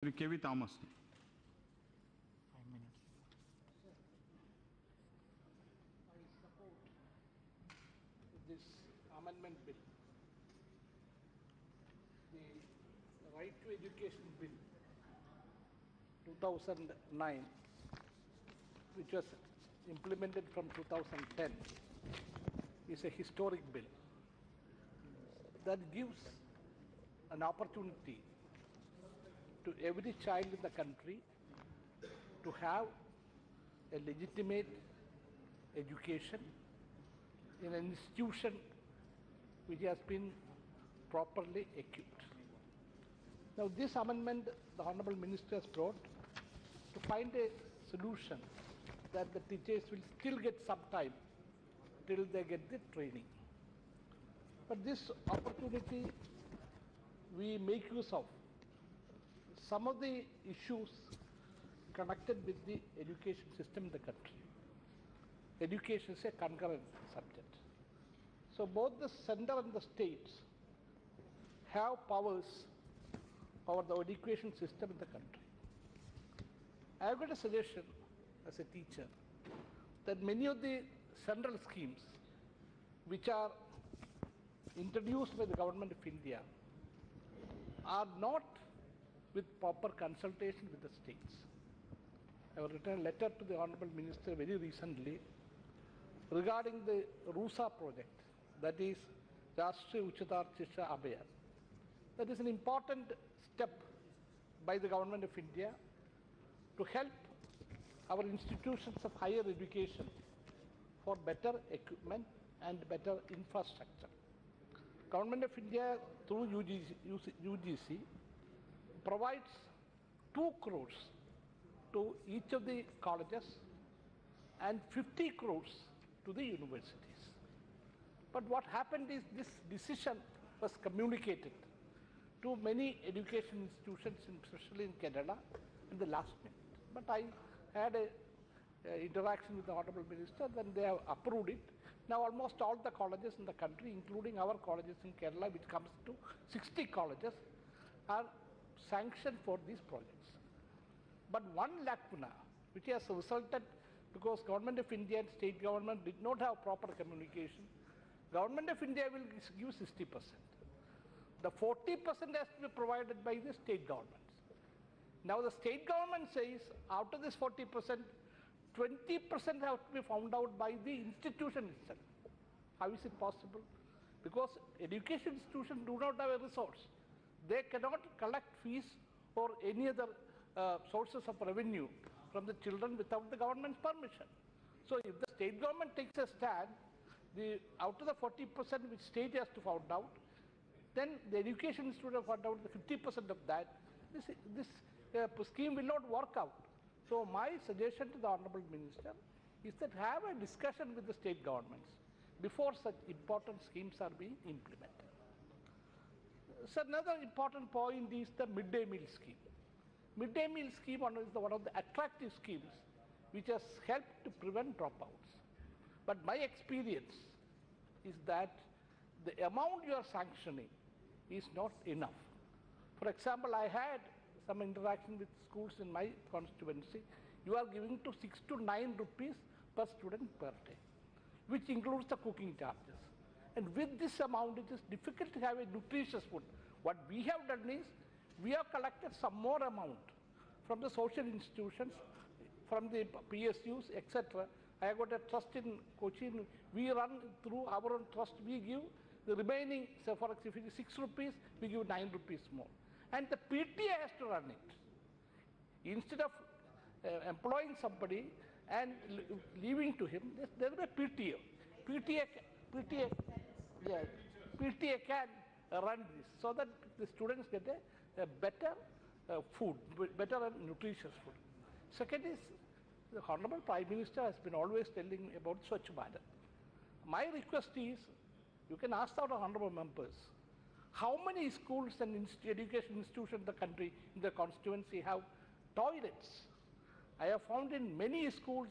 Prof KV Thomas. 5 minutes. I support this amendment bill. The Right to Education Bill 2009, which was implemented from 2010, is a historic bill that gives an opportunity to every child in the country to have a legitimate education in an institution which has been properly equipped. Now, this amendment the Honourable Minister has brought to find a solution that the teachers will still get some time till they get the training. But this opportunity we make use of some of the issues connected with the education system in the country. Education is a concurrent subject. So both the center and the states have powers over the education system in the country. I have got a suggestion as a teacher that many of the central schemes which are introduced by the government of India are not with proper consultation with the states. I have written a letter to the Honourable Minister very recently regarding the RUSA project, that is Rashtriya Uchatar Shiksha Abhiyan. That is an important step by the Government of India to help our institutions of higher education for better equipment and better infrastructure. Government of India through UGC provides 2 crores to each of the colleges and 50 crores to the universities. But what happened is this decision was communicated to many education institutions, especially in Kerala, in the last minute. But I had a interaction with the Honourable Minister, then they have approved it. Now almost all the colleges in the country, including our colleges in Kerala, which comes to 60 colleges, are sanctioned for these projects. But one lacuna, which has resulted because Government of India and state government did not have proper communication, Government of India will give 60%. The 40% has to be provided by the state governments. Now the state government says out of this 40%, 20% have to be found out by the institution itself. How is it possible? Because education institutions do not have a resource. They cannot collect fees or any other sources of revenue from the children without the government's permission. So if the state government takes a stand, out of the 40% which state has to find out, then the education institute have found out the 50% of that. This scheme will not work out. So my suggestion to the Honourable Minister is that have a discussion with the state governments before such important schemes are being implemented. So another important point is the midday meal scheme. Midday meal scheme is one of the attractive schemes which has helped to prevent dropouts. But my experience is that the amount you are sanctioning is not enough. For example, I had some interaction with schools in my constituency. You are giving to 6 to 9 rupees per student per day, which includes the cooking charges. And with this amount, it is difficult to have a nutritious food. What we have done is, we have collected some more amount from the social institutions, from the PSUs, etc. I have got a trust in Cochin. We run through our own trust. We give the remaining, say for example, if it is 6 rupees, we give 9 rupees more. And the PTA has to run it. Instead of employing somebody and leaving to him, there is a PTA. PTA can run this so that the students get a better food, better and nutritious food. Second is, the Honourable Prime Minister has been always telling about Swachh Bharat. My request is, you can ask our honourable members, how many schools and education institutions in the country, in the constituency, have toilets? I have found in many schools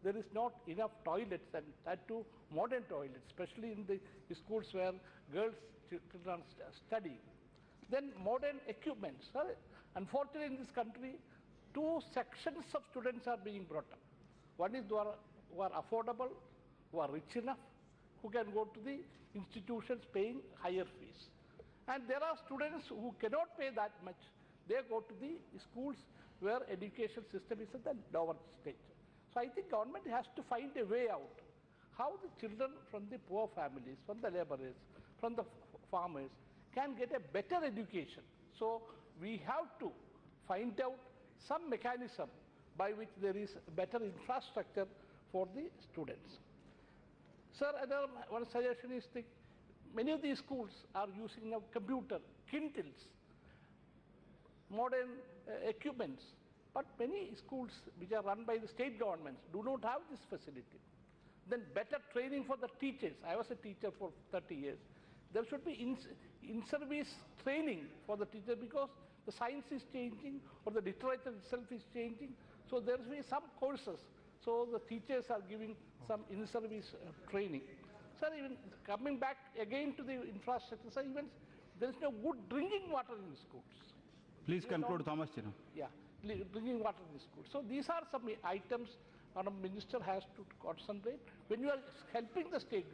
there is not enough toilets, and that too modern toilets, especially in the schools where girls children study. Then modern equipments. Unfortunately, in this country, two sections of students are being brought up. One is who are affordable, who are rich enough, who can go to the institutions paying higher fees. And there are students who cannot pay that much. They go to the schools where education system is at the lower stage. So I think government has to find a way out how the children from the poor families, from the laborers, from the farmers can get a better education. So we have to find out some mechanism by which there is better infrastructure for the students. Sir, another one suggestion is that many of these schools are using now computer, Kindles, modern equipments, but many schools which are run by the state governments do not have this facility. Then better training for the teachers. I was a teacher for 30 years. There should be in-service training for the teacher because the science is changing or the literature itself is changing. So there will be some courses. So the teachers are giving some in-service training. Sir, even coming back again to the infrastructure, sir, even there is no good drinking water in schools. Please conclude, Thomas. Yeah, drinking water in schools. So these are some items our minister has to concentrate. When you are helping the states,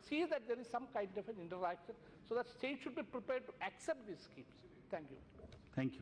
see that there is some kind of an interaction so that states should be prepared to accept these schemes. Thank you. Thank you.